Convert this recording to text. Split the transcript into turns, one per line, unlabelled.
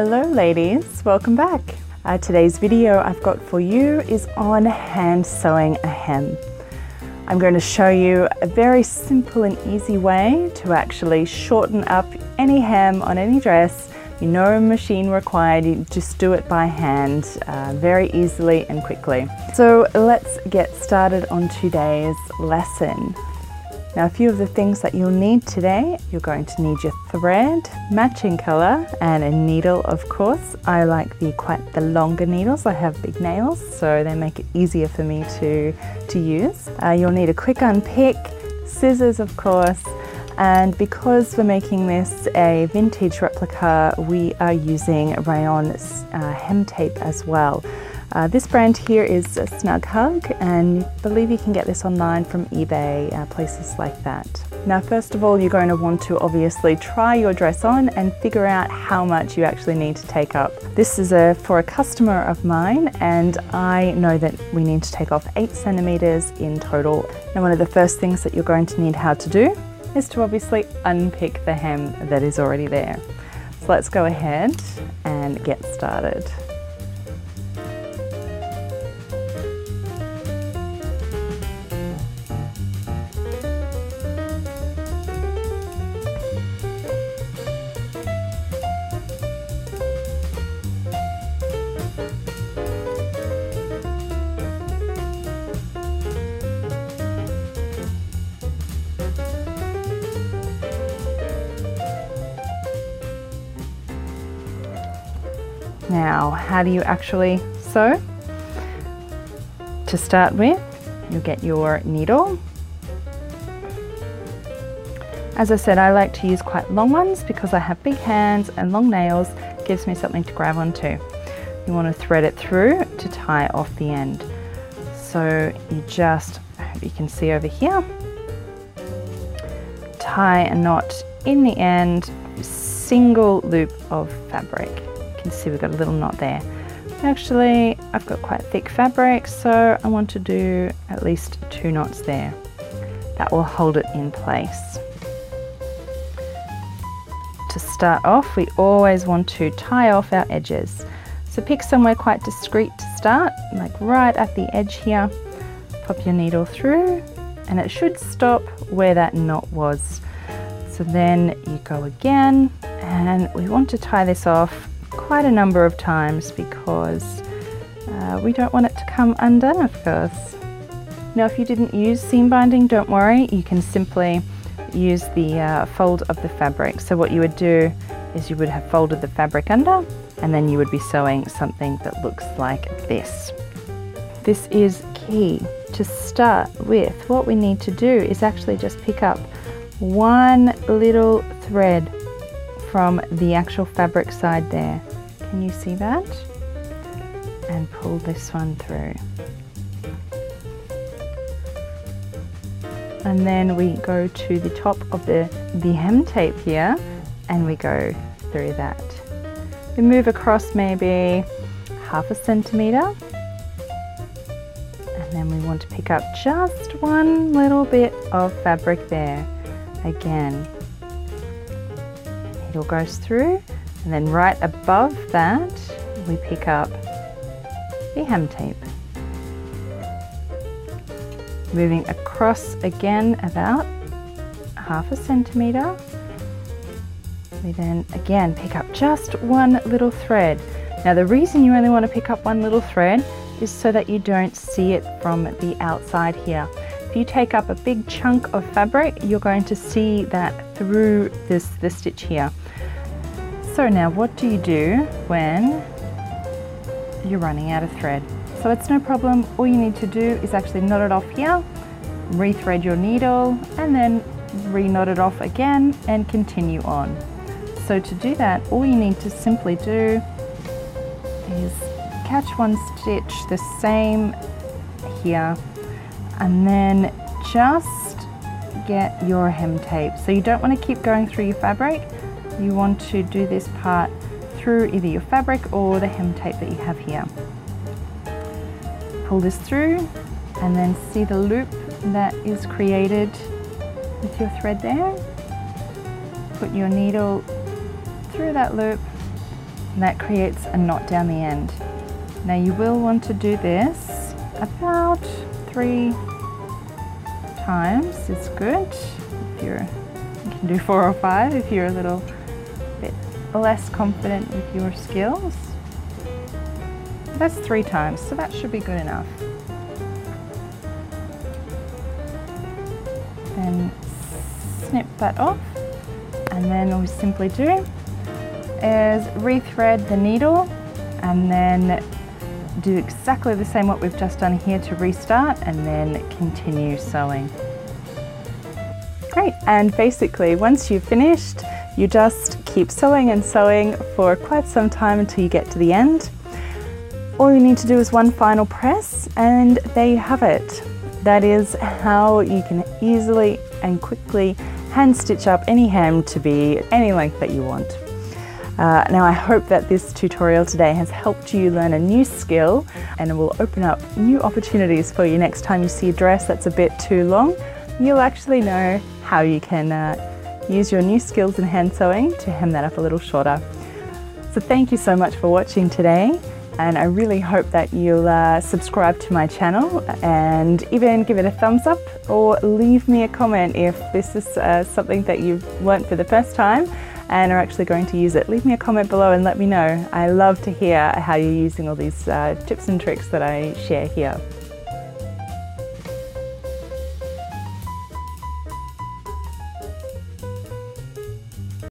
Hello ladies, welcome back. Today's video I've got for you is on hand sewing a hem. I'm going to show you a very simple and easy way to actually shorten up any hem on any dress. No machine required, you just do it by hand very easily and quickly. So let's get started on today's lesson. Now, a few of the things that you'll need today: you're going to need your thread, matching color, and a needle, of course. I like the longer needles. I have big nails, so they make it easier for me to use. You'll need a quick unpick, scissors, of course, and because we're making this a vintage replica, we are using Rayon hem tape as well. This brand here is Snug Hug, and I believe you can get this online from eBay, places like that. Now, first of all, you're going to want to obviously try your dress on and figure out how much you actually need to take up. This is for a customer of mine, and I know that we need to take off 8 centimeters in total. Now, one of the first things that you're going to need how to do is to obviously unpick the hem that is already there. So let's go ahead and get started. Now, how do you actually sew? To start with, you'll get your needle. As I said, I like to use quite long ones because I have big hands and long nails. It gives me something to grab onto. You want to thread it through to tie off the end. So you just, I hope you can see over here, tie a knot in the end, single loop of fabric. You can see we've got a little knot there. Actually, I've got quite thick fabric, so I want to do at least 2 knots there. That will hold it in place. To start off, we always want to tie off our edges. So pick somewhere quite discreet to start, like right at the edge here. Pop your needle through, and it should stop where that knot was. So then you go again, and we want to tie this off quite a number of times because we don't want it to come undone, of course. Now, if you didn't use seam binding, don't worry, you can simply use the fold of the fabric. So what you would do is you would have folded the fabric under, and then you would be sewing something that looks like this. This is key. To start with, what we need to do is actually just pick up one little thread from the actual fabric side there. Can you see that? And pull this one through. And then we go to the top of the hem tape here, and we go through that. We move across maybe 1/2 centimeter, and then we want to pick up just one little bit of fabric there. Again, needle goes through, and then right above that we pick up the hem tape. Moving across again about 1/2 centimeter. We then again pick up just one little thread. Now, the reason you only want to pick up one little thread is so that you don't see it from the outside here. If you take up a big chunk of fabric, you're going to see that through the stitch here. So now, what do you do when you're running out of thread? So it's no problem. All you need to do is actually knot it off here, rethread your needle, and then re-knot it off again and continue on. So to do that, all you need to simply do is catch one stitch the same here, and then just get your hem tape. So you don't want to keep going through your fabric. You want to do this part through either your fabric or the hem tape that you have here. Pull this through, and then see the loop that is created with your thread there. Put your needle through that loop, and that creates a knot down the end. Now you will want to do this about 3 times is good. You can do 4 or 5 if you're a little bit less confident with your skills. That's 3 times, so that should be good enough. Then snip that off, and then all we simply do is rethread the needle and then do exactly the same what we've just done here to restart, and then continue sewing. Great, and basically once you've finished, you just keep sewing and sewing for quite some time until you get to the end. All you need to do is one final press, and there you have it. That is how you can easily and quickly hand stitch up any hem to be any length that you want. Now I hope that this tutorial today has helped you learn a new skill, and it will open up new opportunities for you next time you see a dress that's a bit too long. You'll actually know how you can use your new skills in hand sewing to hem that up a little shorter. So thank you so much for watching today, and I really hope that you'll subscribe to my channel and even give it a thumbs up, or leave me a comment if this is something that you've learnt for the first time and are actually going to use it. Leave me a comment below and let me know. I love to hear how you're using all these tips and tricks that I share here.